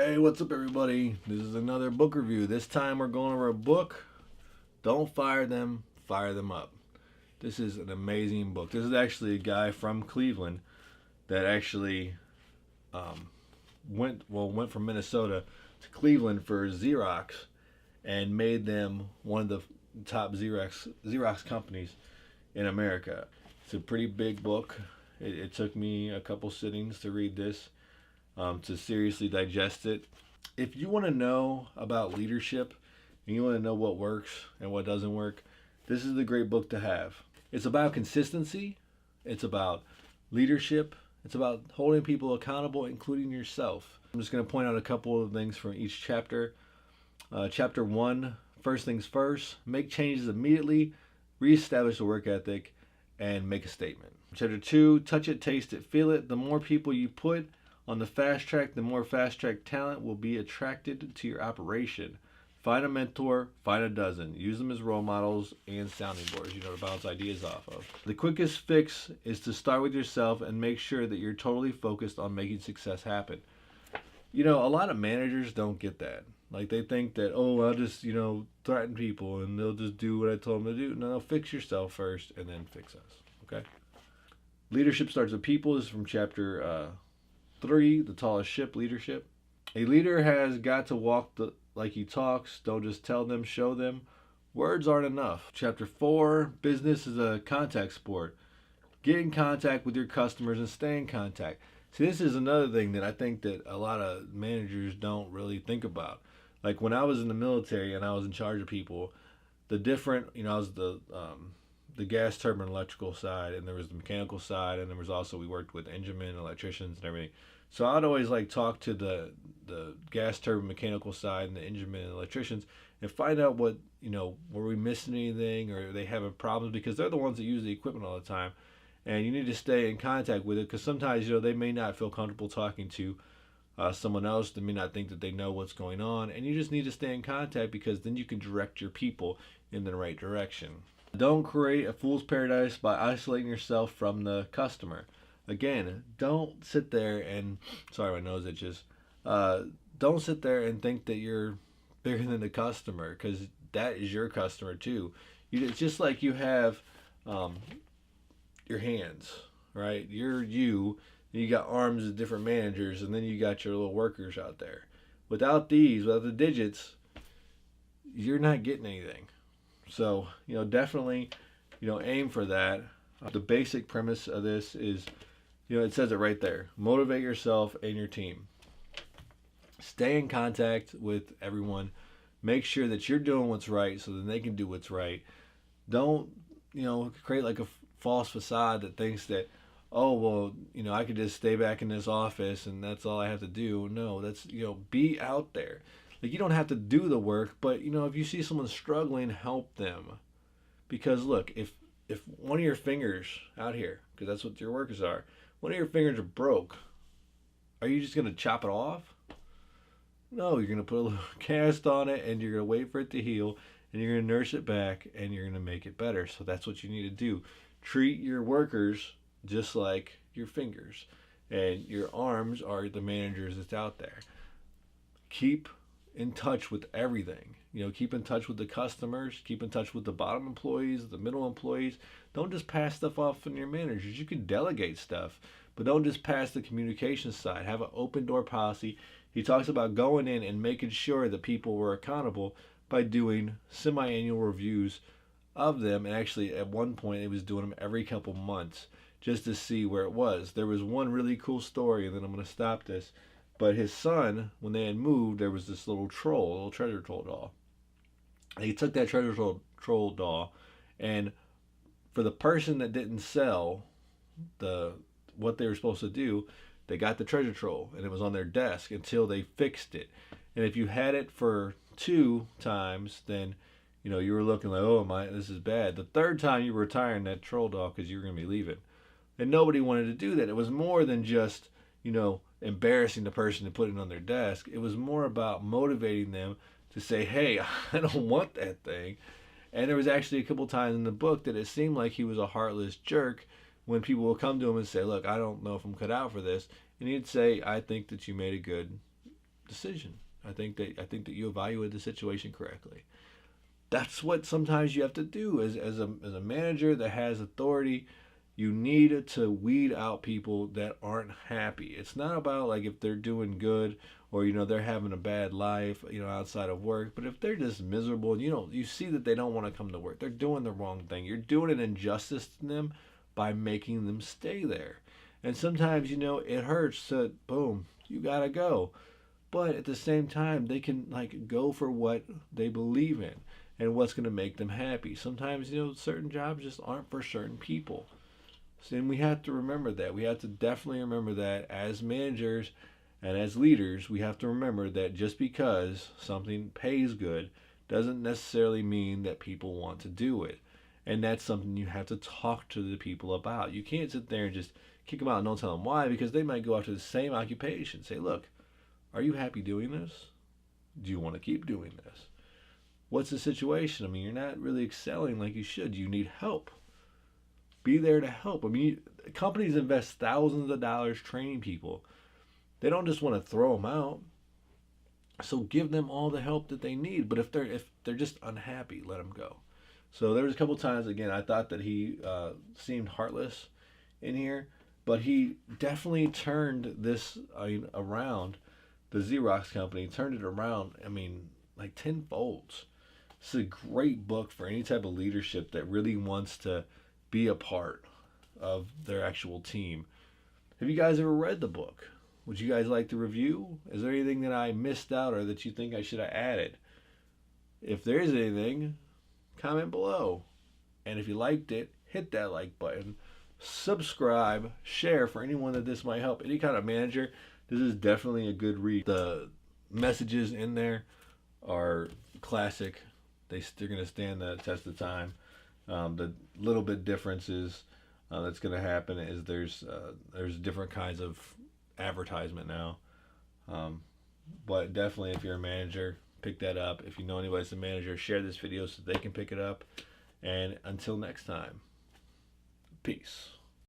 Hey, what's up, everybody? This is another book review. This time we're going over a book. Don't fire them, fire them up. This is an amazing book. This is actually a guy from Cleveland that actually went from Minnesota to Cleveland for Xerox and made them one of the top Xerox companies in America. It's a pretty big book. It took me a couple sittings to read this, to seriously digest it. If you want to know about leadership and you want to know what works and what doesn't work, this is the great book to have. It's about consistency, it's about leadership, it's about holding people accountable, including yourself. I'm just going to point out a couple of things from each chapter. Chapter 1, first things first, make changes immediately, reestablish a work ethic, and make a statement. Chapter 2, touch it, taste it, feel it. The more people you put on the fast track, the more fast track talent will be attracted to your operation. Find a mentor, find a dozen. Use them as role models and sounding boards, to bounce ideas off of. The quickest fix is to start with yourself and make sure that you're totally focused on making success happen. A lot of managers don't get that. Like, they think that, oh, I'll just, threaten people and they'll just do what I told them to do. No, fix yourself first and then fix us, okay? Leadership starts with people. This is from chapter 3, the tallest ship, leadership. A leader has got to walk like he talks. Don't just tell them, show them. Words aren't enough. Chapter 4, business is a contact sport. Get in contact with your customers and stay in contact. See, this is another thing that I think that a lot of managers don't really think about. Like, when I was in the military and I was in charge of people, I was the gas turbine electrical side, and there was the mechanical side, and there was also, we worked with enginemen, electricians, and everything. So I'd always talk to the gas turbine mechanical side and the enginemen and electricians and find out what, were we missing anything, or are they having problems, because they're the ones that use the equipment all the time. And you need to stay in contact with it, because sometimes, they may not feel comfortable talking to someone else. They may not think that they know what's going on, and you just need to stay in contact, because then you can direct your people in the right direction. Don't create a fool's paradise by isolating yourself from the customer. Again, don't sit there and, sorry, my nose itches. Don't sit there and think that you're bigger than the customer, because that is your customer too. It's just like you have your hands, right? You're you. You got arms of different managers, and then you got your little workers out there. Without the digits, you're not getting anything. So, definitely, aim for that. The basic premise of this is, it says it right there. Motivate yourself and your team. Stay in contact with everyone. Make sure that you're doing what's right so that they can do what's right. Don't, create like a false facade that thinks that, oh, well, I could just stay back in this office and that's all I have to do. No, that's, be out there. Like, you don't have to do the work, but, if you see someone struggling, help them. Because, look, if one of your fingers out here, because that's what your workers are, one of your fingers are broke, are you just going to chop it off? No, you're going to put a little cast on it, and you're going to wait for it to heal, and you're going to nurse it back, and you're going to make it better. So that's what you need to do. Treat your workers just like your fingers, and your arms are the managers that's out there. Keep in touch with everything. Keep in touch with the customers, keep in touch with the bottom employees, the middle employees. Don't just pass stuff off on your managers. You can delegate stuff, but don't just pass the communication side. Have an open door policy. He talks about going in and making sure that people were accountable by doing semi-annual reviews of them. And actually, at one point, he was doing them every couple months just to see where it was. There was one really cool story, and then I'm going to stop this. But his son, when they had moved, there was this little treasure troll doll. And he took that treasure troll doll, and for the person that didn't sell what they were supposed to do, they got the treasure troll, and it was on their desk until they fixed it. And if you had it for 2 times, then you were looking like, oh my, this is bad. The 3rd time, you were retiring that troll doll because you were going to be leaving, and nobody wanted to do that. It was more than just embarrassing the person to put it on their desk. It was more about motivating them to say, hey, I don't want that thing. And there was actually a couple times in the book that it seemed like he was a heartless jerk when people would come to him and say, look, I don't know if I'm cut out for this. And he'd say, I think that you made a good decision. I think that you evaluated the situation correctly. That's what sometimes you have to do as a manager that has authority. You need to weed out people that aren't happy. It's not about like if they're doing good or they're having a bad life, outside of work, but if they're just miserable and you see that they don't want to come to work. They're doing the wrong thing. You're doing an injustice to them by making them stay there. And sometimes, it hurts to boom, you got to go. But at the same time, they can like go for what they believe in and what's going to make them happy. Sometimes, certain jobs just aren't for certain people. And we have to remember that. We have to definitely remember that as managers and as leaders, we have to remember that just because something pays good doesn't necessarily mean that people want to do it. And that's something you have to talk to the people about. You can't sit there and just kick them out and don't tell them why, because they might go after the same occupation. Say, look, are you happy doing this? Do you want to keep doing this? What's the situation? I mean, you're not really excelling like you should. You need help. Be there to help. I mean, companies invest thousands of dollars training people. They don't just want to throw them out. So give them all the help that they need. But if they're just unhappy, let them go. So there was a couple times again I thought that he seemed heartless in here, but he definitely turned this around. The Xerox company turned it around. I mean, like tenfold. This is a great book for any type of leadership that really wants to be a part of their actual team. Have you guys ever read the book? Would you guys like to review? Is there anything that I missed out or that you think I should have added? If there is anything, comment below. And if you liked it, hit that like button. Subscribe, share for anyone that this might help. Any kind of manager, this is definitely a good read. The messages in there are classic. They're going to stand the test of time. The little bit differences that's going to happen is there's different kinds of advertisement now. But definitely, if you're a manager, pick that up. If you know anybody that's a manager, share this video so they can pick it up. And until next time, peace.